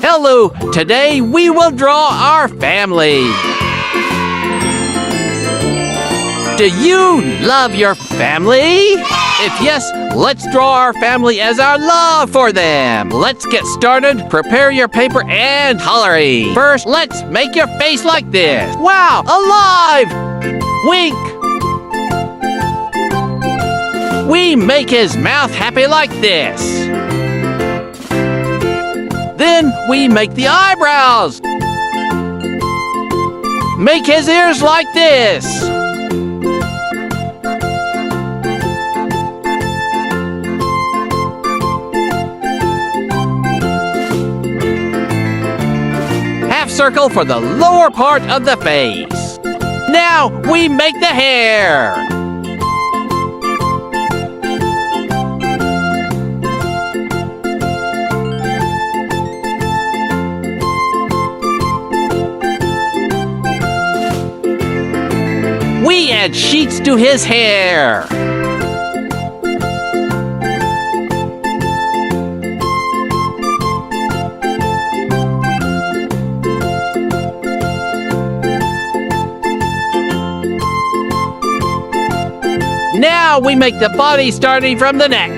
Hello, today we will draw our family. Do you love your family? If yes, let's draw our family as our love for them. Let's get started. Prepare your paper and coloring. First, let's make your face like this. Wow, alive! Wink. We make his mouth happy like this. Then we make the eyebrows. Make his ears like this. Half circle for the lower part of the face. Now we make the hair. We add sheets to his hair. Now we make the body starting from the neck.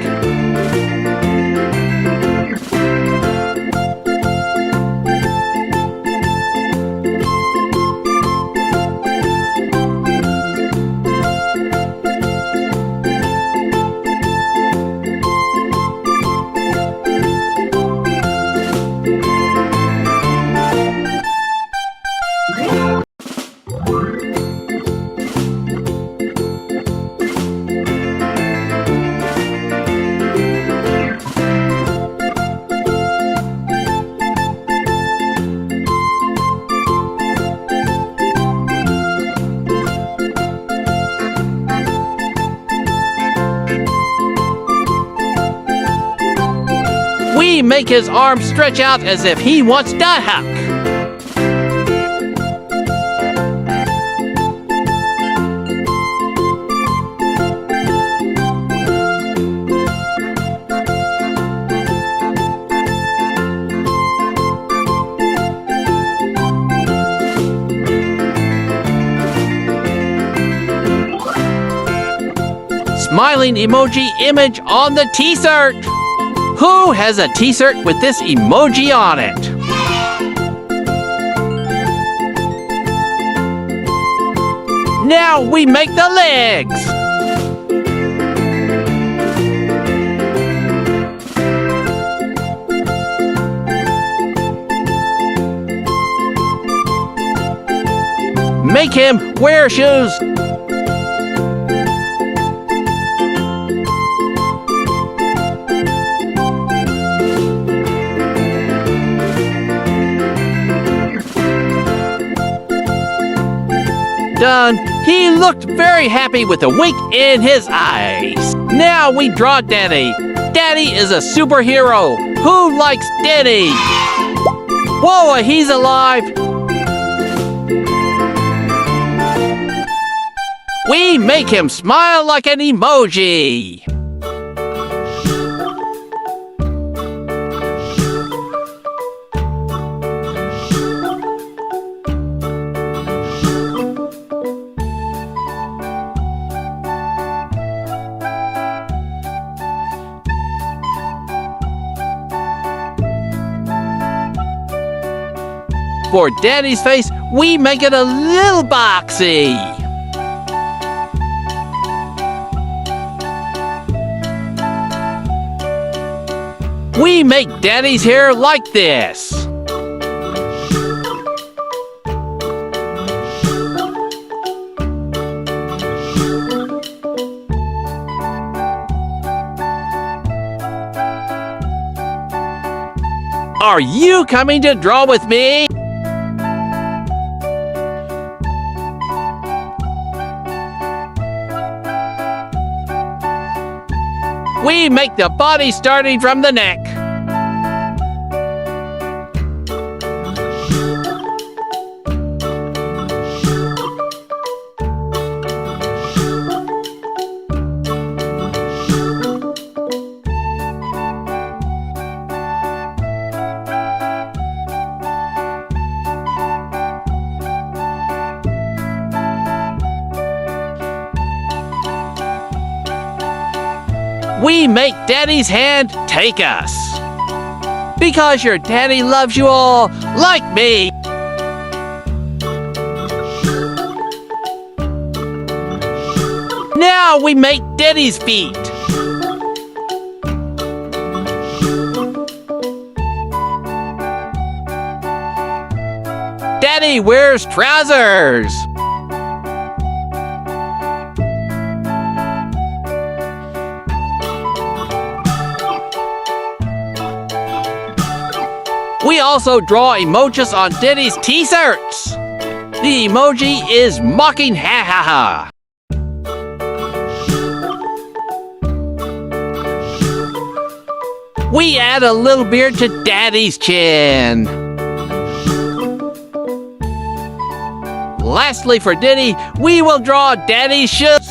We make his arms stretch out as if he wants to hug. Smiling emoji image on the t-shirt. Who has a t-shirt with this emoji on it? Now we make the legs. Make him wear shoes. Done. He looked very happy with a wink in his eyes. Now we draw Daddy. Daddy is a superhero. Who likes Daddy? Whoa, he's alive. We make him smile like an emoji. For Daddy's face, we make it a little boxy. We make Daddy's hair like this. Are you coming to draw with me? We make the body starting from the neck. We make Daddy's hand take us. Because your daddy loves you all, like me. Now we make Daddy's feet. Daddy wears trousers. We also draw emojis on Daddy's t-shirts. The emoji is mocking ha ha ha. We add a little beard to Daddy's chin. Lastly, for Diddy, we will draw Daddy's shoes.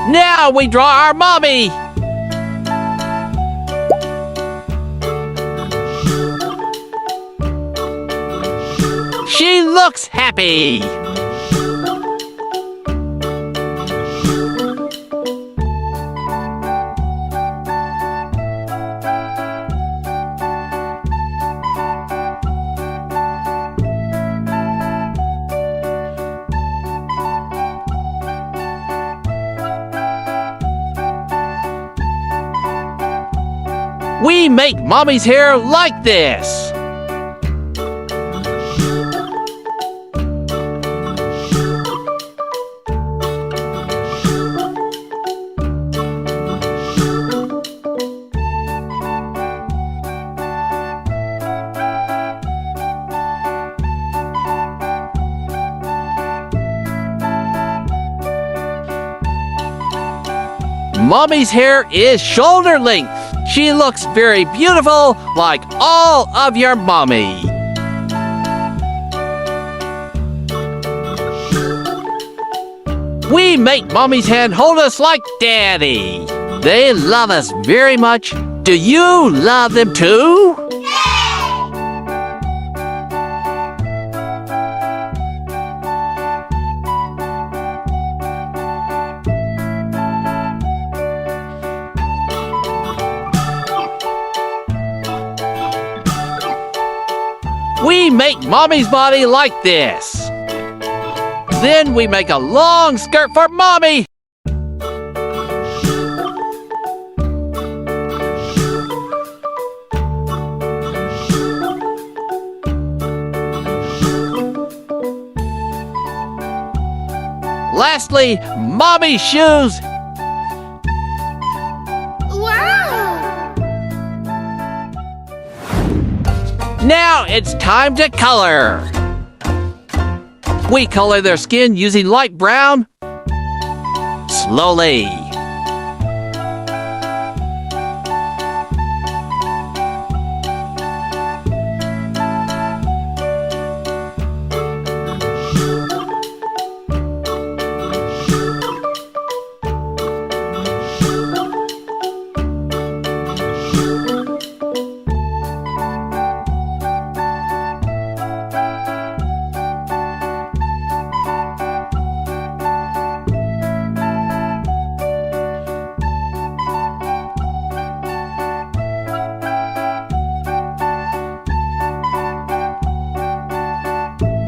Now we draw our mommy. She looks happy. We make Mommy's hair like this. Mommy's hair is shoulder length. She looks very beautiful, like all of your mommy. We make Mommy's hand hold us like Daddy. They love us very much. Do you love them too? We make Mommy's body like this. Then we make a long skirt for Mommy. Lastly, Mommy's shoes. Now it's time to color. We color their skin using light brown. Slowly.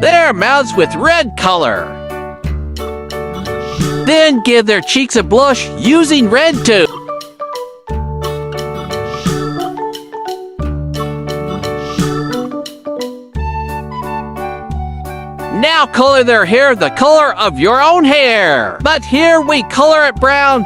Their mouths with red color. Then give their cheeks a blush using red too. Now color their hair the color of your own hair. But here we color it brown.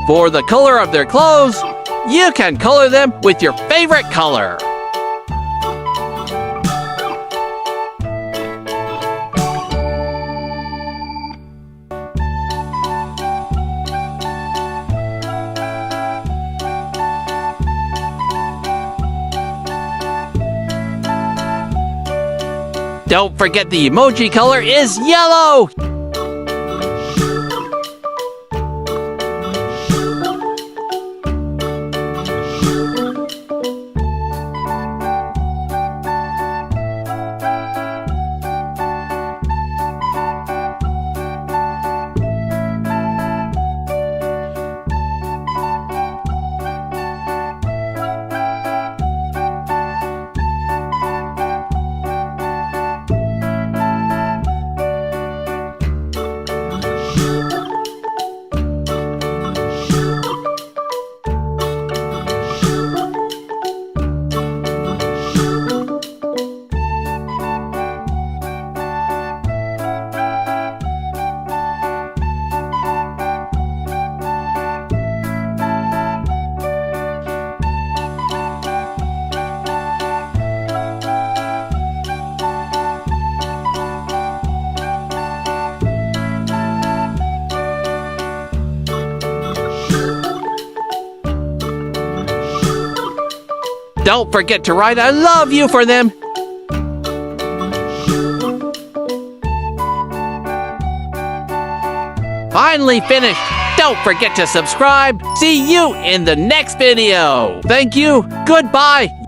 For the color of their clothes, you can color them with your favorite color. Don't forget the emoji color is yellow! Don't forget to write I love you for them. Finally finished. Don't forget to subscribe. See you in the next video. Thank you. Goodbye.